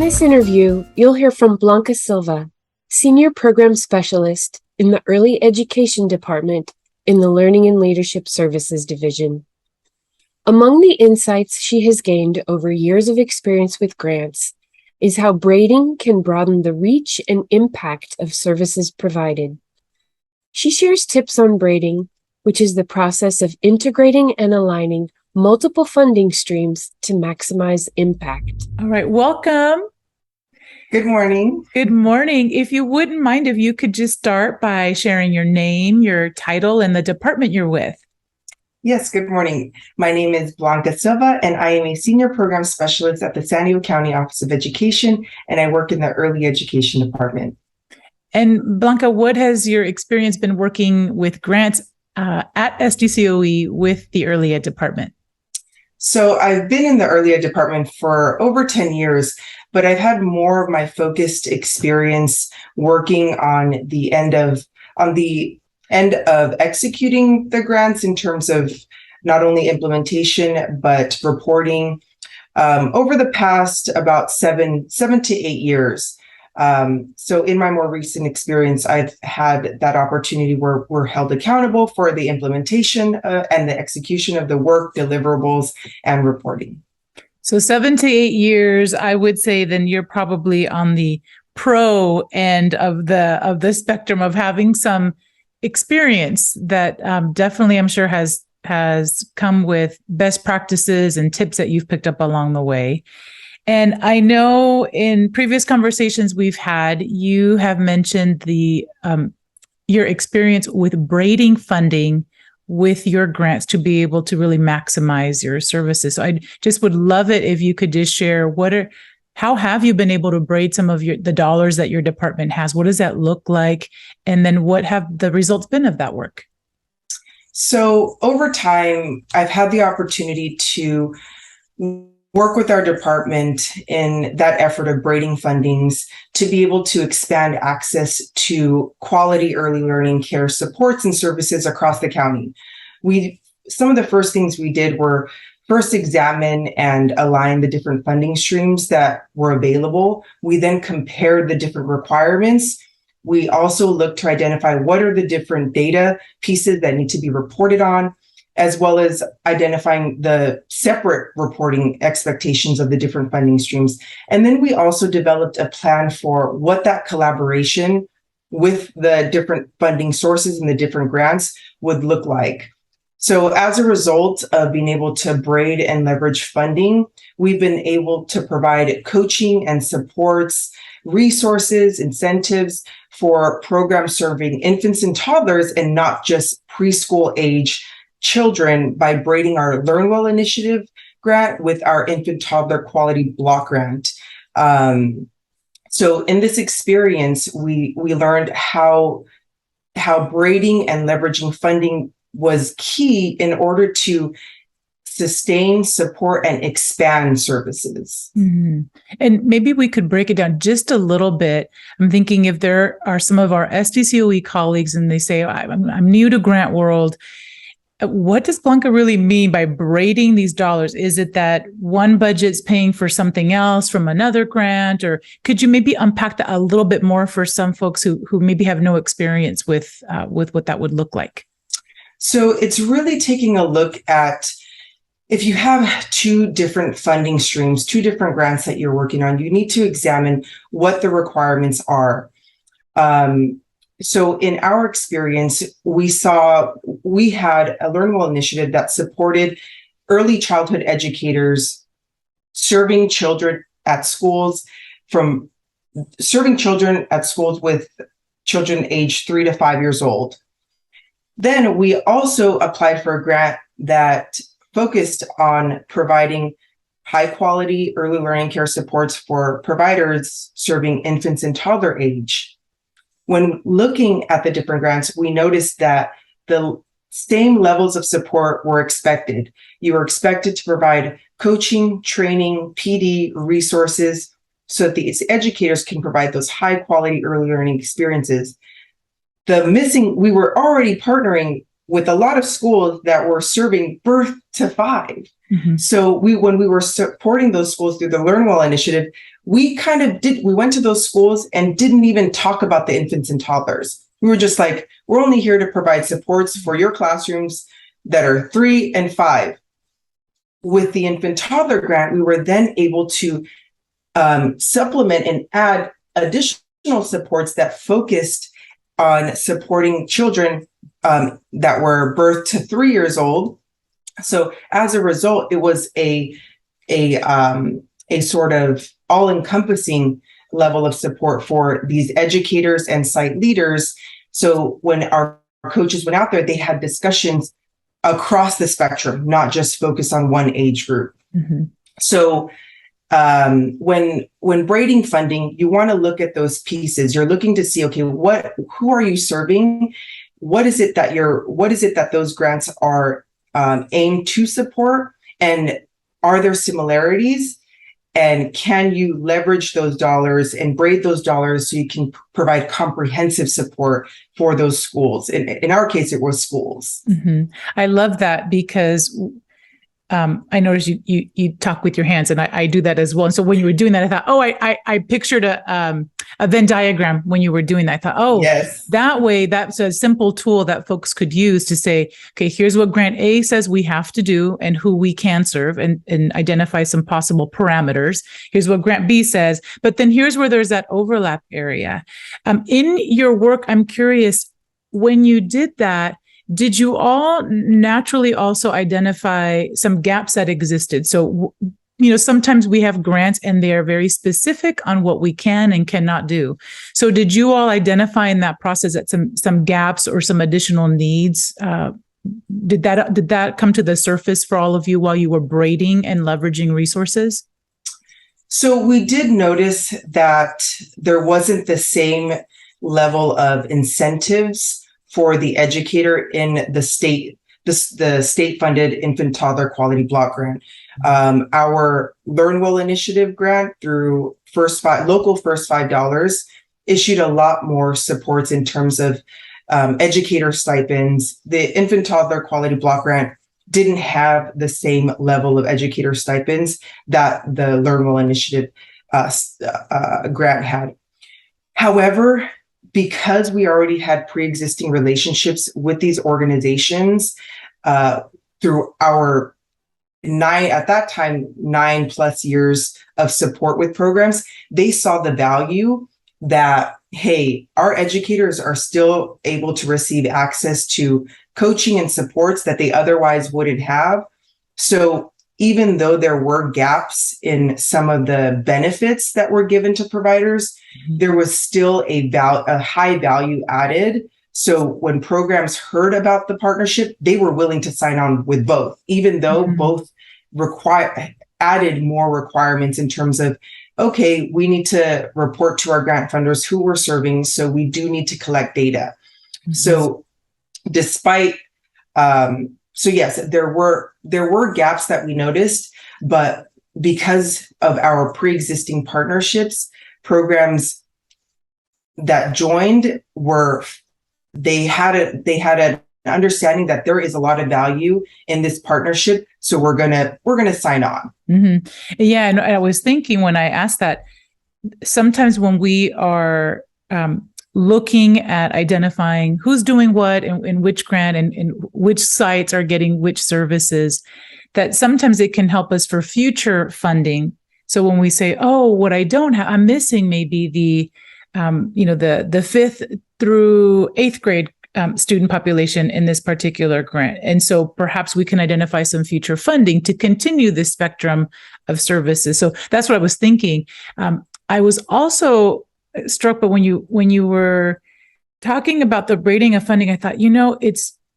this interview, you'll hear from Blanca Silva, Senior Program Specialist in the Early Education Department in the Learning and Leadership Services Division. Among the insights she has gained over years of experience with grants is how braiding can broaden the reach and impact of services provided. She shares tips on braiding, which is the process of integrating and aligning multiple funding streams to maximize impact. All right, welcome. Good morning. Good morning. If you wouldn't mind, if you could just start by sharing your name, your title, and the department you're with. Yes, good morning. My name is Blanca Silva, and I am a Senior Program Specialist at the San Diego County Office of Education, and I work in the Early Education Department. And Blanca, what has your experience been working with grants at SDCOE with the Early Ed Department? So I've been in the Early Ed Department for over 10 years, but I've had more of my focused experience working on the end of executing the grants in terms of not only implementation, but reporting over the past about seven to 8 years. So in my more recent experience, I've had that opportunity where we're held accountable for the implementation and the execution of the work, deliverables, and reporting. So 7 to 8 years, I would say then you're probably on the pro end of the spectrum of having some experience that definitely I'm sure has come with best practices and tips that you've picked up along the way. And I know in previous conversations we've had, you have mentioned your experience with braiding funding with your grants to be able to really maximize your services. So I just would love it if you could just share how have you been able to braid some of the dollars that your department has? What does that look like? And then what have the results been of that work? So over time, I've had the opportunity to work with our department in that effort of braiding fundings to be able to expand access to quality early learning care supports and services across the county. Some of the first things we did were first examine and align the different funding streams that were available. We then compared the different requirements. We also looked to identify what are the different data pieces that need to be reported on, as well as identifying the separate reporting expectations of the different funding streams. And then we also developed a plan for what that collaboration with the different funding sources and the different grants would look like. So as a result of being able to braid and leverage funding, we've been able to provide coaching and supports, resources, incentives for programs serving infants and toddlers and not just preschool age children by braiding our Learn Well initiative grant with our infant toddler quality block grant. So in this experience, we learned how braiding and leveraging funding was key in order to sustain, support, and expand services. Mm-hmm. And maybe we could break it down just a little bit. I'm thinking if there are some of our SDCOE colleagues and they say, I'm new to grant world, what does Blanca really mean by braiding these dollars? Is it that one budget's paying for something else from another grant? Or could you maybe unpack that a little bit more for some folks who maybe have no experience with what that would look like? So it's really taking a look at, if you have two different funding streams, two different grants that you're working on, you need to examine what the requirements are. So in our experience, we had a Learn Well initiative that supported early childhood educators serving children at schools with children aged 3 to 5 years old. Then we also applied for a grant that focused on providing high quality early learning care supports for providers serving infants and toddler age. When looking at the different grants, we noticed that the same levels of support were expected. You were expected to provide coaching, training, PD, resources, so that these educators can provide those high quality early learning experiences. We were already partnering with a lot of schools that were serving birth to 5. Mm-hmm. So when we were supporting those schools through the Learn Well initiative, we went to those schools and didn't even talk about the infants and toddlers. We were just like, we're only here to provide supports for your classrooms that are 3 and 5. With the infant toddler grant, we were then able to supplement and add additional supports that focused on supporting children that were birth to 3 years old. So as a result, it was a sort of all-encompassing level of support for these educators and site leaders. So when our coaches went out there, they had discussions across the spectrum, not just focused on one age group. Mm-hmm. So when braiding funding, you want to look at those pieces. You're looking to see, okay, who are you serving? What is it that those grants are aimed to support? And are there similarities? And can you leverage those dollars and braid those dollars so you can provide comprehensive support for those schools? In our case, it was schools. Mm-hmm. I love that because I noticed you talk with your hands, and I do that as well. And so when you were doing that, I thought, oh, I pictured a Venn diagram when you were doing that. I thought, oh, yes. That way, that's a simple tool that folks could use to say, okay, here's what Grant A says we have to do and who we can serve, and identify some possible parameters. Here's what Grant B says, but then here's where there's that overlap area. In your work, I'm curious, when you did that, did you all naturally also identify some gaps that existed? So, sometimes we have grants and they are very specific on what we can and cannot do. So did you all identify in that process that some gaps or some additional needs? Did that come to the surface for all of you while you were braiding and leveraging resources? So we did notice that there wasn't the same level of incentives for the educator in the state-funded infant toddler quality block grant. Our Learn Well initiative grant through local first $5 issued a lot more supports in terms of educator stipends. The infant toddler quality block grant didn't have the same level of educator stipends that the Learn Well initiative grant had. However, because we already had pre-existing relationships with these organizations through our 9+ years of support with programs, they saw the value that, hey, our educators are still able to receive access to coaching and supports that they otherwise wouldn't have. So even though there were gaps in some of the benefits that were given to providers, there was still a high value added. So when programs heard about the partnership, they were willing to sign on with both, even though both added more requirements in terms of, okay, we need to report to our grant funders who we're serving, so we do need to collect data. Mm-hmm. So despite so yes, there were gaps that we noticed, but because of our pre-existing partnerships, programs that joined they had an understanding that there is a lot of value in this partnership, so we're gonna sign on. Mm-hmm. Yeah, and I was thinking when I asked that, sometimes when we are looking at identifying who's doing what and which grant and which sites are getting which services, that sometimes it can help us for future funding. So when we say, oh, what I don't have, I'm missing maybe the 5th through 8th grade student population in this particular grant. And so perhaps we can identify some future funding to continue this spectrum of services. So that's what I was thinking. I was also struck, but when you were talking about the braiding of funding, I thought,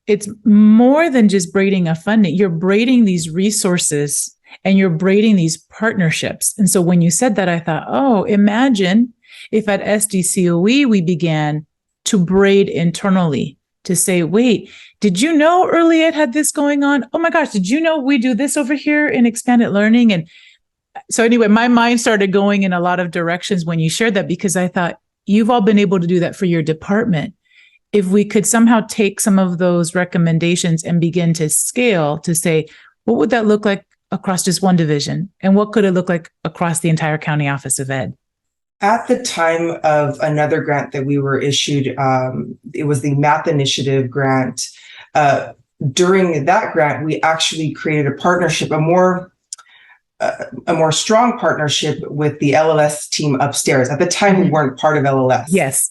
it's more than just braiding of funding. You're braiding these resources and you're braiding these partnerships. And so when you said that, I thought, oh, imagine if at SDCOE we began to braid internally to say, wait, did you know early ed had this going on? Oh my gosh, did you know we do this over here in expanded learning? And so anyway, my mind started going in a lot of directions when you shared that, because I thought, you've all been able to do that for your department. if we could somehow take some of those recommendations and begin to scale to say, what would that look like across just one division? And what could it look like across the entire county office of ed? At the time of another grant that we were issued, it was the Math Initiative grant. During that grant, we actually created a partnership, a more strong partnership with the LLS team upstairs. At the time, we weren't part of LLS. Yes.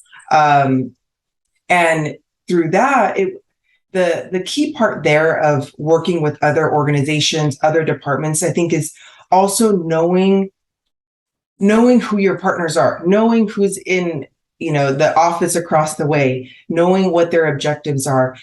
And through that, the key part there of working with other organizations, other departments, I think, is also knowing who your partners are, knowing who's in, the office across the way, knowing what their objectives are.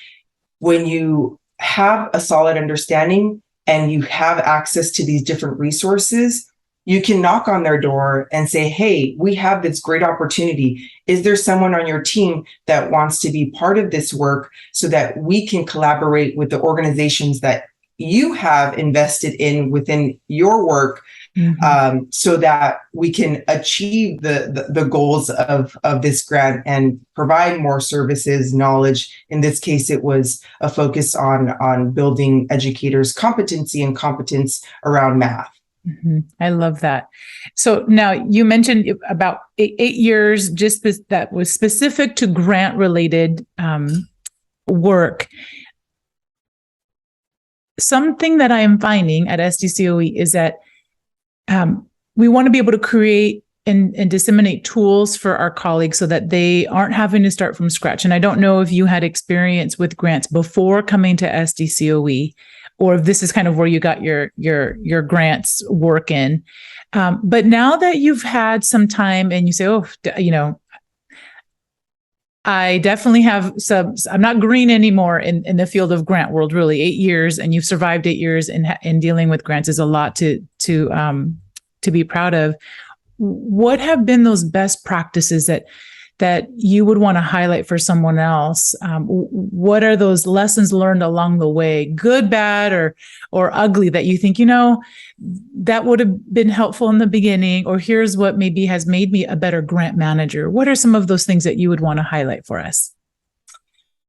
When you have a solid understanding and you have access to these different resources, you can knock on their door and say, hey, we have this great opportunity. Is there someone on your team that wants to be part of this work so that we can collaborate with the organizations that you have invested in within your work, so that we can achieve the goals of this grant and provide more services, knowledge. In this case, it was a focus on building educators' competency and competence around math. I love that. So now you mentioned about 8 years, that was specific to grant related work. Something that I am finding at SDCOE is that we want to be able to create and disseminate tools for our colleagues so that they aren't having to start from scratch. And I don't know if you had experience with grants before coming to SDCOE, or if this is kind of where you got your grants work in. But now that you've had some time and you say, I definitely have I'm not green anymore in the field of grant world, really. 8 years, and you've survived 8 years in dealing with grants is a lot to be proud of. What have been those best practices that you would want to highlight for someone else? What are those lessons learned along the way, good, bad, or ugly, that you think, that would have been helpful in the beginning, or here's what maybe has made me a better grant manager? What are some of those things that you would want to highlight for us?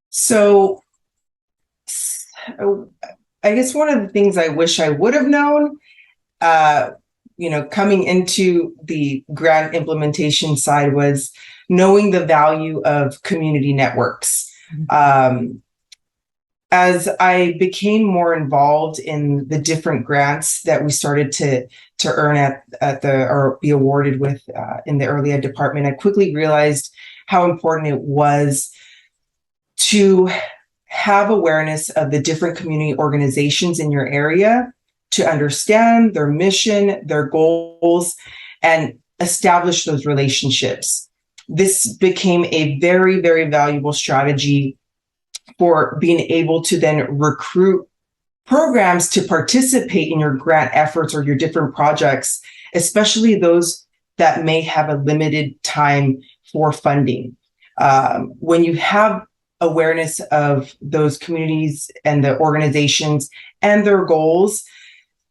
So I guess one of the things I wish I would have known, coming into the grant implementation side, was knowing the value of community networks. As I became more involved in the different grants that we started to earn or be awarded with in the early ed department, I quickly realized how important it was to have awareness of the different community organizations in your area, to understand their mission, their goals, and establish those relationships. This became a very, very valuable strategy for being able to then recruit programs to participate in your grant efforts or your different projects, especially those that may have a limited time for funding. When you have awareness of those communities and the organizations and their goals,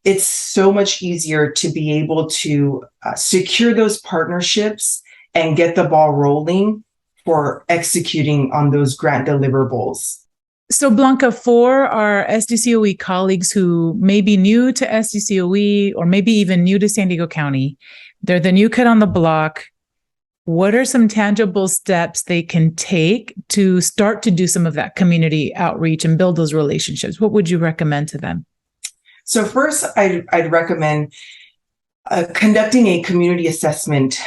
it's so much easier to be able to secure those partnerships and get the ball rolling for executing on those grant deliverables. So Blanca, for our SDCOE colleagues who may be new to SDCOE or maybe even new to San Diego County, they're the new kid on the block. What are some tangible steps they can take to start to do some of that community outreach and build those relationships? What would you recommend to them? So first, I'd recommend conducting a community assessment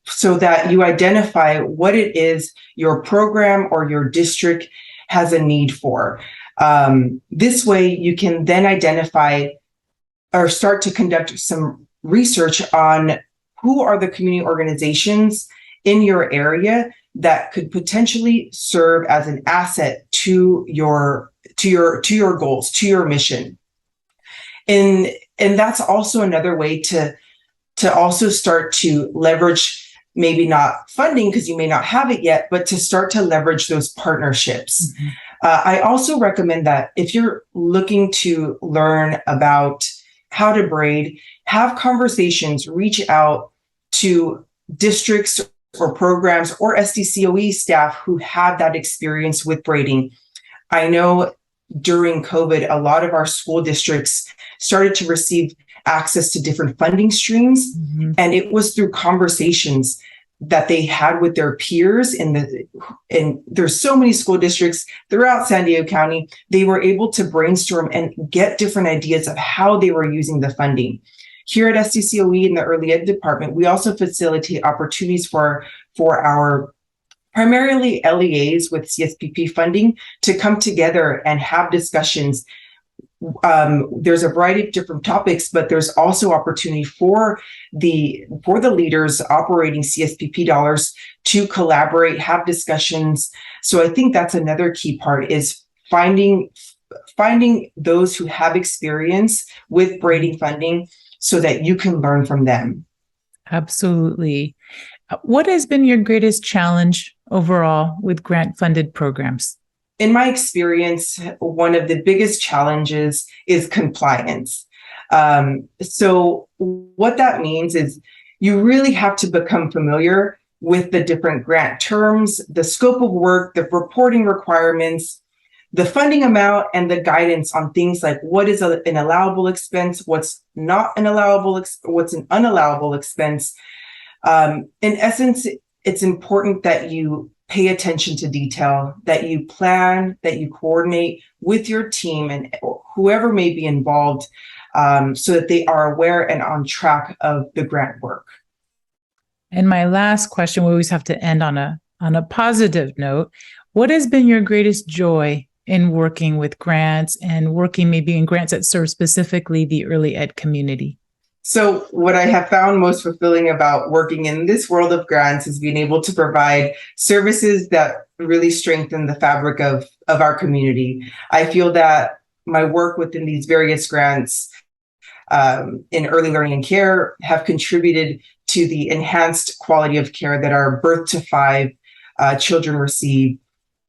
so that you identify what it is your program or your district has a need for. This way, you can then identify or start to conduct some research on who are the community organizations in your area that could potentially serve as an asset to your goals, to your mission. And that's also another way to also start to leverage, maybe not funding because you may not have it yet, but to start to leverage those partnerships. Mm-hmm. I also recommend that if you're looking to learn about how to braid, have conversations, reach out to districts or programs or SDCOE staff who have that experience with braiding. I know during COVID, a lot of our school districts started to receive access to different funding streams. Mm-hmm. And it was through conversations that they had with their peers and there's so many school districts throughout San Diego County. They were able to brainstorm and get different ideas of how they were using the funding. Here at SDCOE in the early ed department, we also facilitate opportunities for our primarily LEAs with CSPP funding to come together and have discussions. There's a variety of different topics, but there's also opportunity for the leaders operating CSPP dollars to collaborate, have discussions. So I think that's another key part, is finding those who have experience with braiding funding so that you can learn from them. Absolutely. What has been your greatest challenge overall with grant-funded programs? In my experience, one of the biggest challenges is compliance. So what that means is you really have to become familiar with the different grant terms, the scope of work, the reporting requirements, the funding amount, and the guidance on things like what is an allowable expense, what's not an allowable, what's an unallowable expense. In essence, it's important that you pay attention to detail, that you plan, that you coordinate with your team and whoever may be involved, so that they are aware and on track of the grant work. And my last question, we always have to end on a positive note. What has been your greatest joy in working with grants and working maybe in grants that serve specifically the early ed community? So what I have found most fulfilling about working in this world of grants is being able to provide services that really strengthen the fabric of our community. I feel that my work within these various grants in early learning and care have contributed to the enhanced quality of care that our birth to 5 children receive.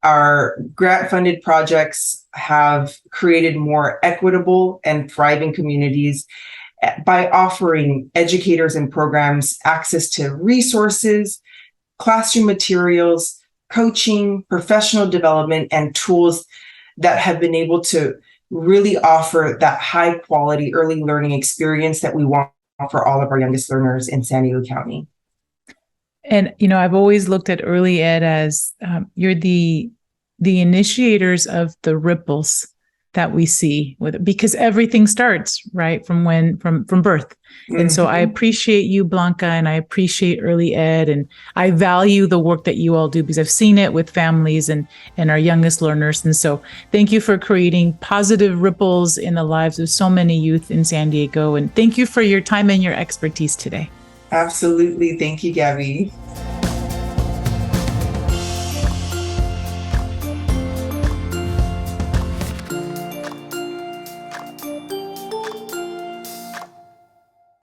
Our grant-funded projects have created more equitable and thriving communities by offering educators and programs access to resources, classroom materials, coaching, professional development, and tools that have been able to really offer that high quality early learning experience that we want for all of our youngest learners in San Diego County. And, I've always looked at early ed as you're the initiators of the ripples that we see because everything starts right from birth. Mm-hmm. And so I appreciate you, Blanca, and I appreciate early ed, and I value the work that you all do because I've seen it with families and our youngest learners. And so thank you for creating positive ripples in the lives of so many youth in San Diego. And thank you for your time and your expertise today. Absolutely. Thank you, Gabby.